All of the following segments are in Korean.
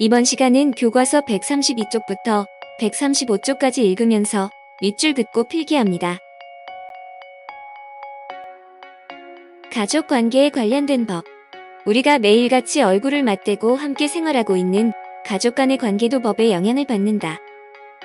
이번 시간은 교과서 132쪽부터 135쪽까지 읽으면서 밑줄 긋고 필기합니다. 가족 관계에 관련된 법. 우리가 매일같이 얼굴을 맞대고 함께 생활하고 있는 가족 간의 관계도 법에 영향을 받는다.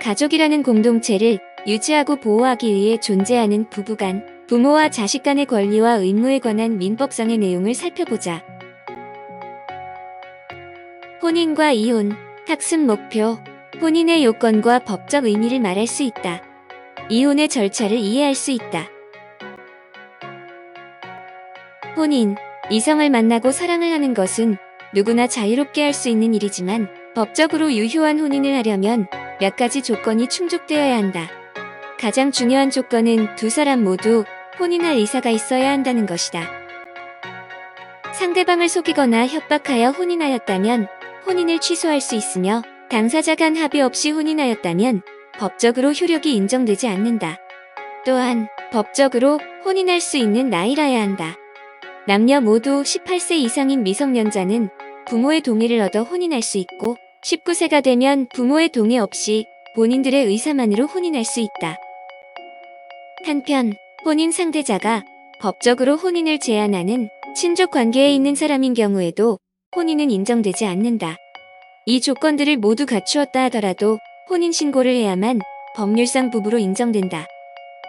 가족이라는 공동체를 유지하고 보호하기 위해 존재하는 부부간, 부모와 자식 간의 권리와 의무에 관한 민법상의 내용을 살펴보자. 혼인과 이혼, 학습 목표, 혼인의 요건과 법적 의미를 말할 수 있다. 이혼의 절차를 이해할 수 있다. 혼인, 이성을 만나고 사랑을 하는 것은 누구나 자유롭게 할 수 있는 일이지만 법적으로 유효한 혼인을 하려면 몇 가지 조건이 충족되어야 한다. 가장 중요한 조건은 두 사람 모두 혼인할 의사가 있어야 한다는 것이다. 상대방을 속이거나 협박하여 혼인하였다면 혼인을 취소할 수 있으며 당사자 간 합의 없이 혼인하였다면 법적으로 효력이 인정되지 않는다. 또한 법적으로 혼인할 수 있는 나이라야 한다. 남녀 모두 18세 이상인 미성년자는 부모의 동의를 얻어 혼인할 수 있고 19세가 되면 부모의 동의 없이 본인들의 의사만으로 혼인할 수 있다. 한편 혼인 상대자가 법적으로 혼인을 제한하는 친족 관계에 있는 사람인 경우에도 혼인은 인정되지 않는다. 이 조건들을 모두 갖추었다 하더라도 혼인신고를 해야만 법률상 부부로 인정된다.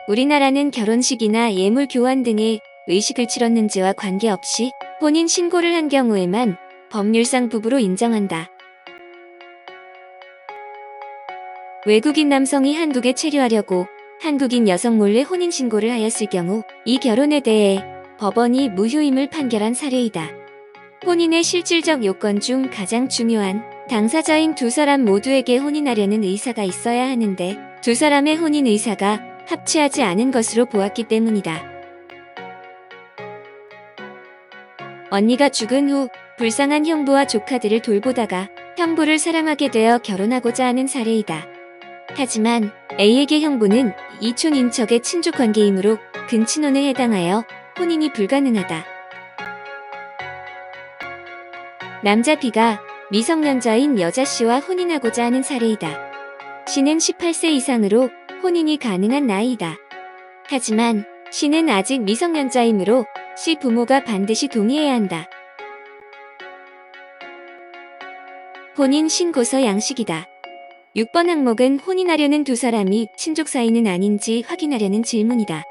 우리나라는 결혼식이나 예물 교환 등의 의식을 치렀는지와 관계없이 혼인신고를 한 경우에만 법률상 부부로 인정한다. 외국인 남성이 한국에 체류하려고 한국인 여성 몰래 혼인신고를 하였을 경우 이 결혼에 대해 법원이 무효임을 판결한 사례이다. 혼인의 실질적 요건 중 가장 중요한 당사자인 두 사람 모두에게 혼인하려는 의사가 있어야 하는데 두 사람의 혼인 의사가 합치하지 않은 것으로 보았기 때문이다. 언니가 죽은 후 불쌍한 형부와 조카들을 돌보다가 형부를 사랑하게 되어 결혼하고자 하는 사례이다. 하지만 A에게 형부는 이촌 인척의 친족관계이므로 근친혼에 해당하여 혼인이 불가능하다. 남자 B가 미성년자인 여자 C와 혼인하고자 하는 사례이다. C는 18세 이상으로 혼인이 가능한 나이이다. 하지만 C는 아직 미성년자이므로 C 부모가 반드시 동의해야 한다. 혼인 신고서 양식이다. 6번 항목은 혼인하려는 두 사람이 친족 사이는 아닌지 확인하려는 질문이다.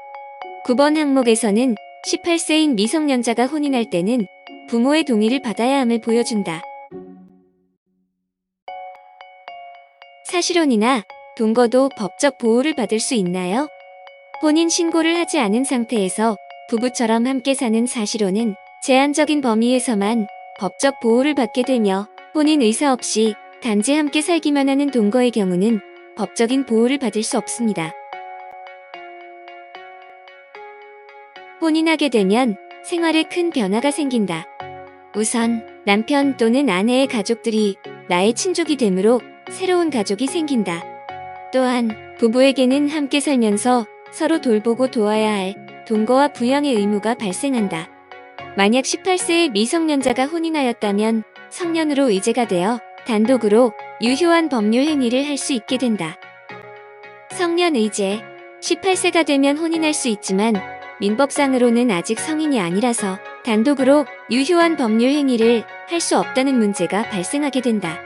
9번 항목에서는 18세인 미성년자가 혼인할 때는 부모의 동의를 받아야 함을 보여준다. 사실혼이나 동거도 법적 보호를 받을 수 있나요? 혼인 신고를 하지 않은 상태에서 부부처럼 함께 사는 사실혼은 제한적인 범위에서만 법적 보호를 받게 되며 혼인 의사 없이 단지 함께 살기만 하는 동거의 경우는 법적인 보호를 받을 수 없습니다. 혼인하게 되면 생활에 큰 변화가 생긴다. 우선 남편 또는 아내의 가족들이 나의 친족이 되므로 새로운 가족이 생긴다. 또한 부부에게는 함께 살면서 서로 돌보고 도와야 할 동거와 부양의 의무가 발생한다. 만약 18세의 미성년자가 혼인하였다면 성년으로 의제가 되어 단독으로 유효한 법률 행위를 할 수 있게 된다. 성년 의제. 18세가 되면 혼인할 수 있지만 민법상으로는 아직 성인이 아니라서 단독으로 유효한 법률 행위를 할 수 없다는 문제가 발생하게 된다.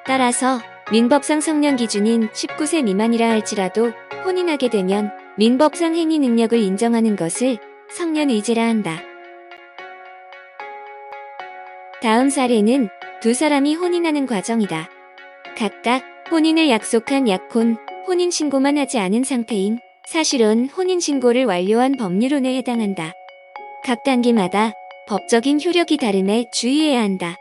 따라서 민법상 성년 기준인 19세 미만이라 할지라도 혼인하게 되면 민법상 행위 능력을 인정하는 것을 성년 의제라 한다. 다음 사례는 두 사람이 혼인하는 과정이다. 각각 혼인을 약속한 약혼, 혼인신고만 하지 않은 상태인 사실혼 혼인신고를 완료한 법률혼에 해당한다. 각 단계마다 법적인 효력이 다름에 주의해야 한다.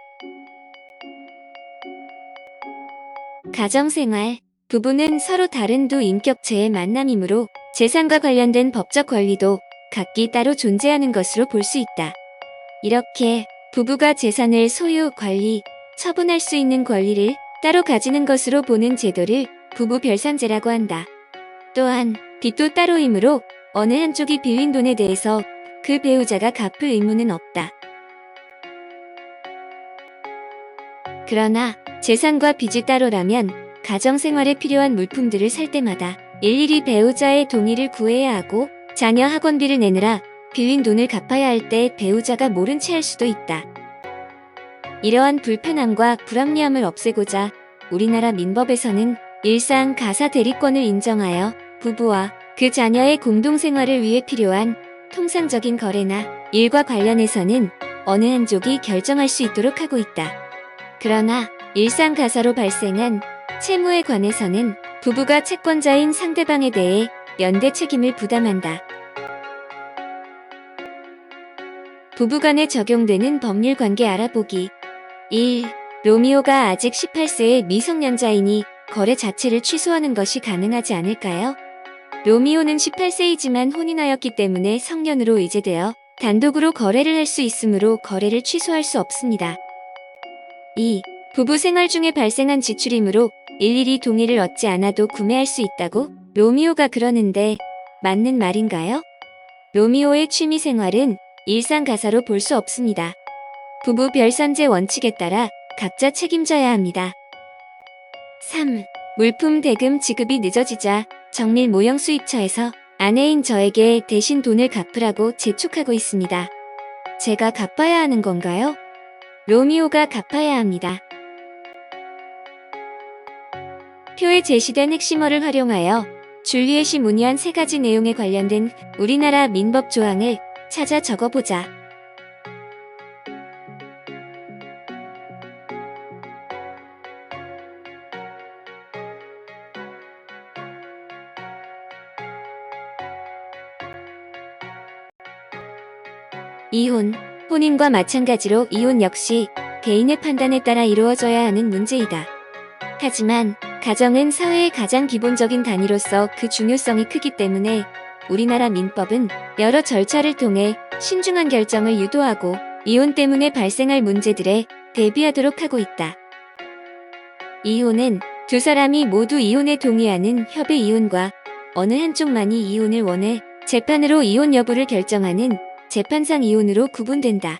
가정생활. 부부는 서로 다른 두 인격체의 만남이므로 재산과 관련된 법적 권리도 각기 따로 존재하는 것으로 볼 수 있다. 이렇게 부부가 재산을 소유, 관리, 처분할 수 있는 권리를 따로 가지는 것으로 보는 제도를 부부별상제라고 한다. 또한 빚도 따로이므로 어느 한쪽이 빌린 돈에 대해서 그 배우자가 갚을 의무는 없다. 그러나 재산과 빚이 따로라면 가정생활에 필요한 물품들을 살 때마다 일일이 배우자의 동의를 구해야 하고 자녀 학원비를 내느라 빌린 돈을 갚아야 할 때 배우자가 모른 채 할 수도 있다. 이러한 불편함과 불합리함을 없애고자 우리나라 민법에서는 일상 가사 대리권을 인정하여 부부와 그 자녀의 공동생활을 위해 필요한 통상적인 거래나 일과 관련해서는 어느 한쪽이 결정할 수 있도록 하고 있다. 그러나 일상 가사로 발생한 채무에 관해서는 부부가 채권자인 상대방에 대해 연대 책임을 부담한다. 부부간에 적용되는 법률 관계 알아보기. 1. 로미오가 아직 18세의 미성년자이니 거래 자체를 취소하는 것이 가능하지 않을까요? 로미오는 18세이지만 혼인하였기 때문에 성년으로 이제되어 단독으로 거래를 할 수 있으므로 거래를 취소할 수 없습니다. 2. 부부 생활 중에 발생한 지출이므로 일일이 동의를 얻지 않아도 구매할 수 있다고 로미오가 그러는데 맞는 말인가요? 로미오의 취미 생활은 일상 가사로 볼 수 없습니다. 부부 별선제 원칙에 따라 각자 책임져야 합니다. 3. 물품 대금 지급이 늦어지자 정밀 모형 수입처에서 아내인 저에게 대신 돈을 갚으라고 재촉하고 있습니다. 제가 갚아야 하는 건가요? 로미오가 갚아야 합니다. 표에 제시된 핵심어를 활용하여 줄리엣이 문의한 3가지 내용에 관련된 우리나라 민법 조항을 찾아 적어보자. 이혼, 혼인과 마찬가지로 이혼 역시 개인의 판단에 따라 이루어져야 하는 문제이다. 하지만 가정은 사회의 가장 기본적인 단위로서 그 중요성이 크기 때문에 우리나라 민법은 여러 절차를 통해 신중한 결정을 유도하고 이혼 때문에 발생할 문제들에 대비하도록 하고 있다. 이혼은 두 사람이 모두 이혼에 동의하는 협의 이혼과 어느 한쪽만이 이혼을 원해 재판으로 이혼 여부를 결정하는 재판상 이혼으로 구분된다.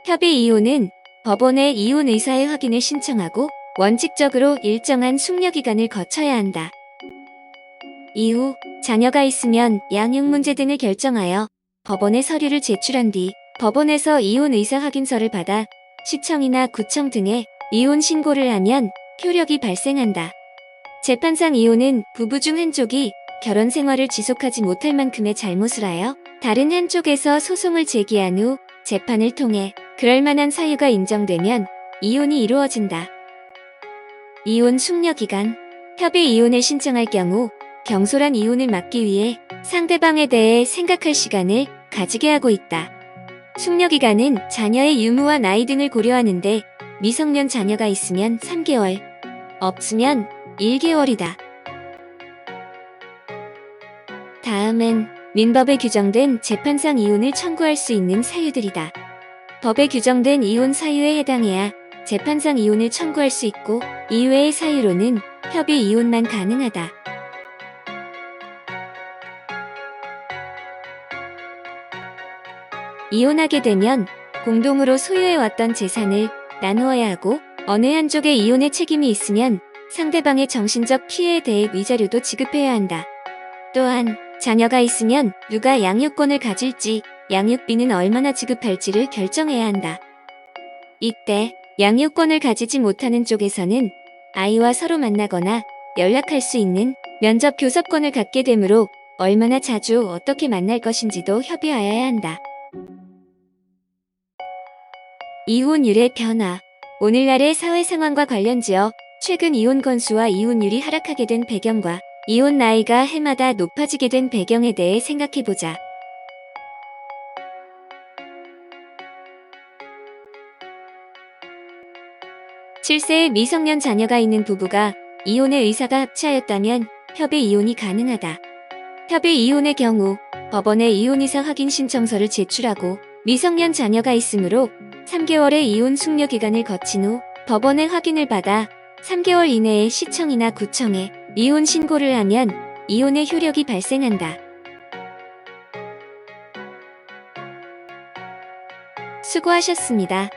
협의 이혼은 법원에 이혼 의사의 확인을 신청하고 원칙적으로 일정한 숙려기간을 거쳐야 한다. 이후 자녀가 있으면 양육 문제 등을 결정하여 법원에 서류를 제출한 뒤 법원에서 이혼 의사 확인서를 받아 시청이나 구청 등에 이혼 신고를 하면 효력이 발생한다. 재판상 이혼은 부부 중 한쪽이 결혼 생활을 지속하지 못할 만큼의 잘못을 하여 다른 한쪽에서 소송을 제기한 후 재판을 통해 그럴 만한 사유가 인정되면 이혼이 이루어진다. 이혼 숙려기간. 협의 이혼을 신청할 경우 경솔한 이혼을 막기 위해 상대방에 대해 생각할 시간을 가지게 하고 있다. 숙려기간은 자녀의 유무와 나이 등을 고려하는데 미성년 자녀가 있으면 3개월, 없으면 1개월이다. 다음은 민법에 규정된 재판상 이혼을 청구할 수 있는 사유들이다. 법에 규정된 이혼 사유에 해당해야 재판상 이혼을 청구할 수 있고 이외의 사유로는 협의 이혼만 가능하다. 이혼하게 되면 공동으로 소유해왔던 재산을 나누어야 하고 어느 한쪽에 이혼의 책임이 있으면 상대방의 정신적 피해에 대해 위자료도 지급해야 한다. 또한 자녀가 있으면 누가 양육권을 가질지, 양육비는 얼마나 지급할지를 결정해야 한다. 이때 양육권을 가지지 못하는 쪽에서는 아이와 서로 만나거나 연락할 수 있는 면접 교섭권을 갖게 되므로 얼마나 자주 어떻게 만날 것인지도 협의하여야 한다. 이혼율의 변화. 오늘날의 사회 상황과 관련지어 최근 이혼 건수와 이혼율이 하락하게 된 배경과 이혼 나이가 해마다 높아지게 된 배경에 대해 생각해보자. (7세의) 미성년 자녀가 있는 부부가 이혼의 의사가 합치하였다면 협의 이혼이 가능하다. 협의 이혼의 경우 법원에 이혼의사 확인 신청서를 제출하고 미성년 자녀가 있으므로 3개월의 이혼 숙려기간을 거친 후 법원의 확인을 받아 3개월 이내에 시청이나 구청에 이혼 신고를 하면 이혼의 효력이 발생한다. 수고하셨습니다.